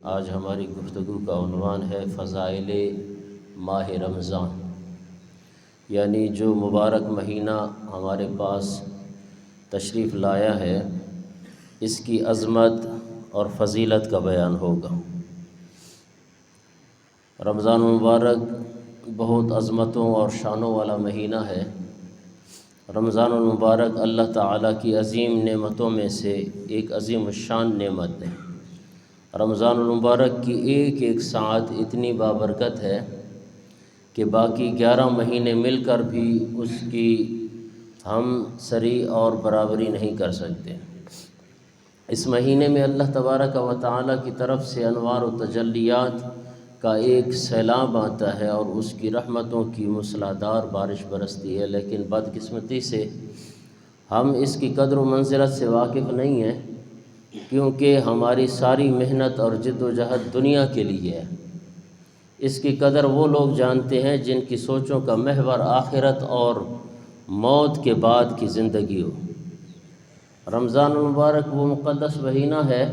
آج ہماری گفتگو کا عنوان ہے فضائل ماہ رمضان، یعنی جو مبارک مہینہ ہمارے پاس تشریف لایا ہے اس کی عظمت اور فضیلت کا بیان ہوگا۔ رمضان المبارک بہت عظمتوں اور شانوں والا مہینہ ہے۔ رمضان المبارک اللہ تعالیٰ کی عظیم نعمتوں میں سے ایک عظیم الشان نعمت ہے۔ رمضان المبارک کی ایک ایک ساعت اتنی بابرکت ہے کہ باقی 11 مہینے مل کر بھی اس کی ہم سری اور برابری نہیں کر سکتے۔ اس مہینے میں اللہ تبارک و تعالیٰ کی طرف سے انوار و تجلیات کا ایک سیلاب آتا ہے اور اس کی رحمتوں کی موسلادھار بارش برستی ہے، لیکن بدقسمتی سے ہم اس کی قدر و منزلت سے واقف نہیں ہیں، کیونکہ ہماری ساری محنت اور جد و جہد دنیا کے لیے ہے۔ اس کی قدر وہ لوگ جانتے ہیں جن کی سوچوں کا محور آخرت اور موت کے بعد کی زندگی ہو۔ رمضان المبارک وہ مقدس مہینہ ہے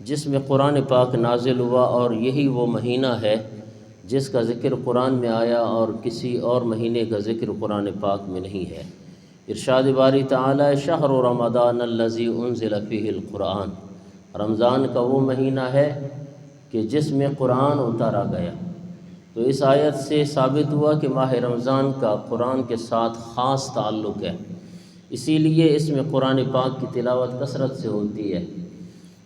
جس میں قرآن پاک نازل ہوا، اور یہی وہ مہینہ ہے جس کا ذکر قرآن میں آیا اور کسی اور مہینے کا ذکر قرآن پاک میں نہیں ہے۔ ارشاد باری تعالی شہر رمضان الذی انزل فیہ القرآن، رمضان کا وہ مہینہ ہے کہ جس میں قرآن اتارا گیا۔ تو اس آیت سے ثابت ہوا کہ ماہ رمضان کا قرآن کے ساتھ خاص تعلق ہے، اسی لیے اس میں قرآن پاک کی تلاوت کثرت سے ہوتی ہے۔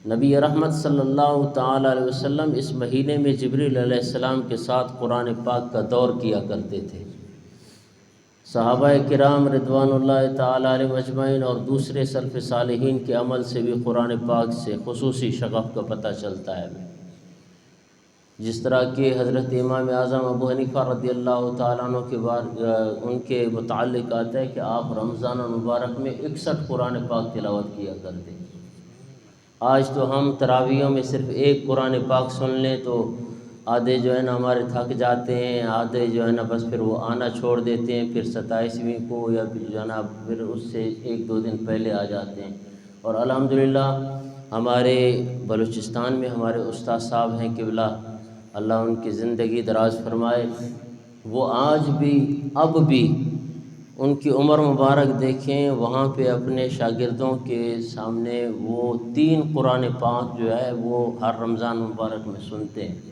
نبی رحمت صلی اللہ تعالی علیہ وسلم اس مہینے میں جبریل علیہ السلام کے ساتھ قرآن پاک کا دور کیا کرتے تھے۔ صحابہ کرام رضوان اللہ تعالی علیہ اجمعین اور دوسرے سلف صالحین کے عمل سے بھی قرآن پاک سے خصوصی شغف کا پتہ چلتا ہے، جس طرح کہ حضرت امام اعظم ابو حنیفہ رضی اللہ تعالیٰ عنہ کے ان کے متعلق آتا ہے کہ آپ رمضان المبارک میں 61 قرآن پاک تلاوت کیا کرتے۔ آج تو ہم تراویحوں میں صرف ایک قرآن پاک سن لیں تو آدھے جو ہے نا ہمارے تھک جاتے ہیں، آدھے جو ہے نا بس پھر وہ آنا چھوڑ دیتے ہیں، پھر 27ویں کو یا پھر جو ہے نا پھر اس سے 1-2 دن پہلے آ جاتے ہیں۔ اور الحمدللہ ہمارے بلوچستان میں ہمارے استاد صاحب ہیں قبلہ، اللہ ان کی زندگی دراز فرمائے، وہ آج بھی اب بھی ان کی عمر مبارک دیکھیں، وہاں پہ اپنے شاگردوں کے سامنے وہ 3 قرآن پاک جو ہے وہ ہر رمضان مبارک میں سنتے ہیں۔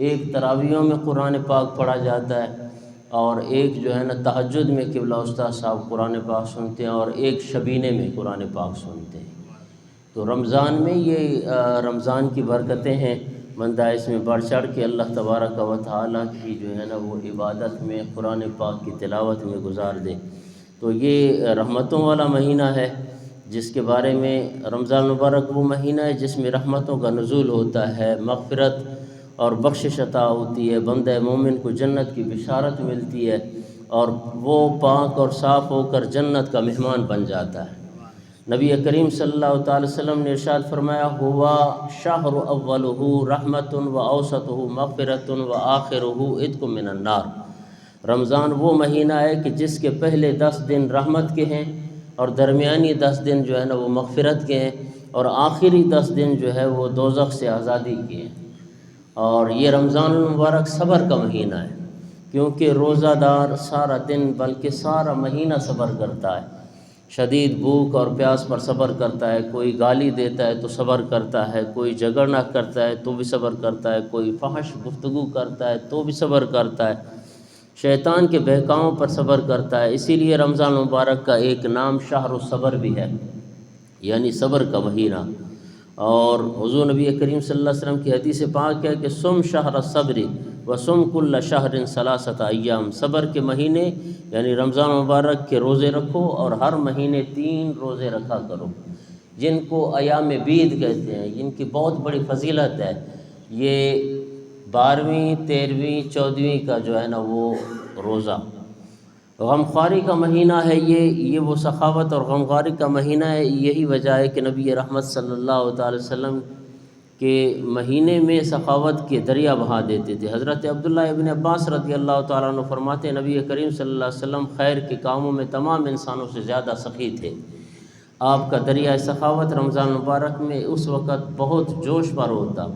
ایک تراویحوں میں قرآن پاک پڑھا جاتا ہے، اور ایک جو ہے نا تہجد میں قبلہ استاد صاحب قرآن پاک سنتے ہیں، اور ایک شبینے میں قرآن پاک سنتے ہیں۔ تو رمضان میں یہ رمضان کی برکتیں ہیں، بندہ اس میں بڑھ چڑھ کے اللہ تبارک و تعالیٰ کی جو ہے نا وہ عبادت میں قرآن پاک کی تلاوت میں گزار دے۔ تو یہ رحمتوں والا مہینہ ہے جس کے بارے میں رمضان المبارک وہ مہینہ ہے جس میں رحمتوں کا نزول ہوتا ہے، مغفرت اور بخشش عطا ہوتی ہے، بندہ مومن کو جنت کی بشارت ملتی ہے، اور وہ پاک اور صاف ہو کر جنت کا مہمان بن جاتا ہے۔ نبی کریم صلی اللہ تعالی وسلم نے ارشاد فرمایا ہوا شہر اولہ رحمت و اوسطہ مغفرت و آخرہ عتق من النار، رمضان وہ مہینہ ہے کہ جس کے پہلے 10 دن رحمت کے ہیں، اور درمیانی 10 دن جو ہے نا وہ مغفرت کے ہیں، اور آخری 10 دن جو ہے وہ دوزخ سے آزادی کے ہیں۔ اور یہ رمضان المبارک صبر کا مہینہ ہے، کیونکہ روزہ دار سارا دن بلکہ سارا مہینہ صبر کرتا ہے، شدید بھوک اور پیاس پر صبر کرتا ہے، کوئی گالی دیتا ہے تو صبر کرتا ہے، کوئی جھگڑنا کرتا ہے تو بھی صبر کرتا ہے، کوئی فحش گفتگو کرتا ہے تو بھی صبر کرتا ہے، شیطان کے بہکاؤں پر صبر کرتا ہے۔ اسی لیے رمضان مبارک کا ایک نام شہر الصبر بھی ہے، یعنی صبر کا مہینہ۔ اور حضور نبی کریم صلی اللہ علیہ وسلم کی حدیث پاک ہے کہ سم شہر الصبر وسم کل شہر 3 ایام، صبر کے مہینے یعنی رمضان مبارک کے روزے رکھو، اور ہر مہینے 3 روزے رکھا کرو، جن کو ایام بید کہتے ہیں، جن کی بہت بڑی فضیلت ہے۔ یہ 12ویں 13ویں 14ویں کا جو ہے نا وہ روزہ غمخواری کا مہینہ ہے، یہ وہ سخاوت اور غمخواری کا مہینہ ہے۔ یہی وجہ ہے کہ نبی رحمت صلی اللہ تعالی وسلم کے مہینے میں سخاوت کے دریا بہا دیتے تھے۔ حضرت عبداللہ ابن عباس رضی اللہ تعالیٰ عنہ فرماتے ہیں نبی کریم صلی اللہ علیہ وسلم خیر کے کاموں میں تمام انسانوں سے زیادہ سخی تھے۔ آپ کا دریائے سخاوت رمضان مبارک میں اس وقت بہت جوش پر ہوتا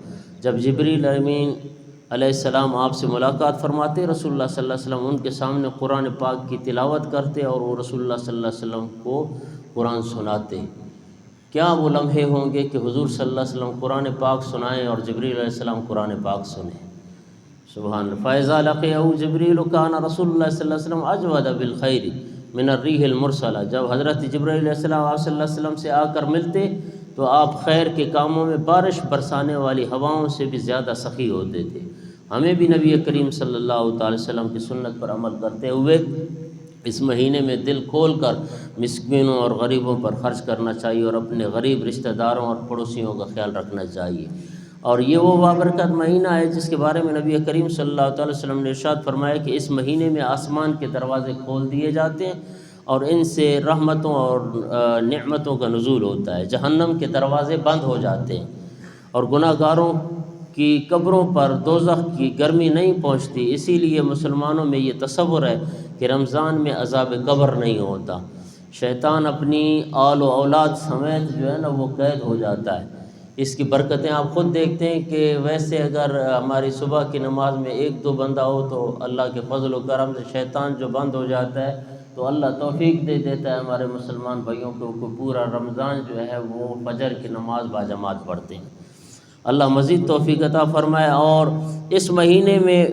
جب جبریل امین علیہ السلام آپ سے ملاقات فرماتے، رسول اللہ صلی اللہ علیہ وسلم ان کے سامنے قرآن پاک کی تلاوت کرتے اور وہ رسول اللہ صلی اللہ علیہ وسلم کو قرآن سناتے۔ کیا وہ لمحے ہوں گے کہ حضور صلی اللہ علیہ وسلم قرآن پاک سنائیں اور جبریل علیہ السلام قرآن پاک سنیں۔ سبحان اللہ۔ فَإِذَا لَقِيَهُ جِبْرِيلُ كَانَ رسول اللہ صلی اللہ علیہ وسلم اجود بالخیر من الریح المرسلہ۔ جب حضرت جبرائیل علیہ السلام آپ صلی اللہ علیہ وسلم سے آ کر ملتے تو آپ خیر کے کاموں میں بارش برسانے والی ہواؤں سے بھی زیادہ سخی ہوتے تھے۔ ہمیں بھی نبی کریم صلی اللہ تعالی وسلم کی سنت پر عمل کرتے ہوئے اس مہینے میں دل کھول کر مسکینوں اور غریبوں پر خرچ کرنا چاہیے اور اپنے غریب رشتہ داروں اور پڑوسیوں کا خیال رکھنا چاہیے۔ اور یہ وہ بابرکت مہینہ ہے جس کے بارے میں نبی کریم صلی اللہ تعالی وسلم نے ارشاد فرمایا کہ اس مہینے میں آسمان کے دروازے کھول دیے جاتے ہیں اور ان سے رحمتوں اور نعمتوں کا نزول ہوتا ہے، جہنم کے دروازے بند ہو جاتے ہیں اور گناہ گاروں کی قبروں پر دوزخ کی گرمی نہیں پہنچتی۔ اسی لیے مسلمانوں میں یہ تصور ہے کہ رمضان میں عذاب قبر نہیں ہوتا، شیطان اپنی آل و اولاد سمیت جو ہے نا وہ قید ہو جاتا ہے۔ اس کی برکتیں آپ خود دیکھتے ہیں کہ ویسے اگر ہماری صبح کی نماز میں ایک دو بندہ ہو تو اللہ کے فضل و کرم سے شیطان جو بند ہو جاتا ہے تو اللہ توفیق دے دیتا ہے ہمارے مسلمان بھائیوں کو پورا رمضان جو ہے وہ فجر کی نماز باجماعت پڑھتے ہیں۔ اللہ مزید توفیق عطا فرمائے۔ اور اس مہینے میں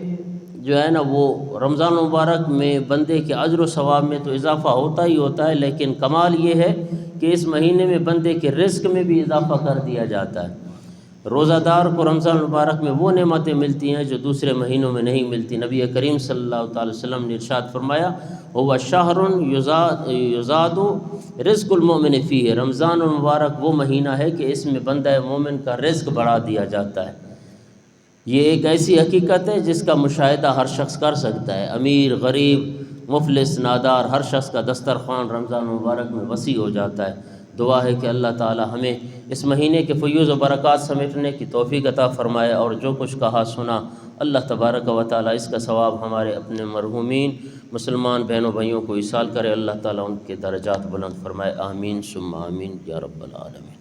جو ہے نا وہ رمضان مبارک میں بندے کے اجر و ثواب میں تو اضافہ ہوتا ہی ہوتا ہے، لیکن کمال یہ ہے کہ اس مہینے میں بندے کے رزق میں بھی اضافہ کر دیا جاتا ہے۔ روزہ دار کو رمضان مبارک میں وہ نعمتیں ملتی ہیں جو دوسرے مہینوں میں نہیں ملتی۔ نبی کریم صلی اللہ تعالی وسلم نے ارشاد فرمایا هو شہر یزاد رزق المؤمن فیہ، رمضان المبارک وہ مہینہ ہے کہ اس میں بندہ مومن کا رزق بڑھا دیا جاتا ہے۔ یہ ایک ایسی حقیقت ہے جس کا مشاہدہ ہر شخص کر سکتا ہے، امیر غریب مفلس نادار ہر شخص کا دسترخوان رمضان مبارک میں وسیع ہو جاتا ہے۔ دعا ہے کہ اللہ تعالی ہمیں اس مہینے کے فیوز و برکات سمیٹنے کی توفیق عطا فرمائے، اور جو کچھ کہا سنا اللہ تبارک و تعالی اس کا ثواب ہمارے اپنے مرحومین مسلمان بہنوں بھائیوں کو ایصال کرے، اللہ تعالی ان کے درجات بلند فرمائے، آمین ثم آمین یا رب العالمین۔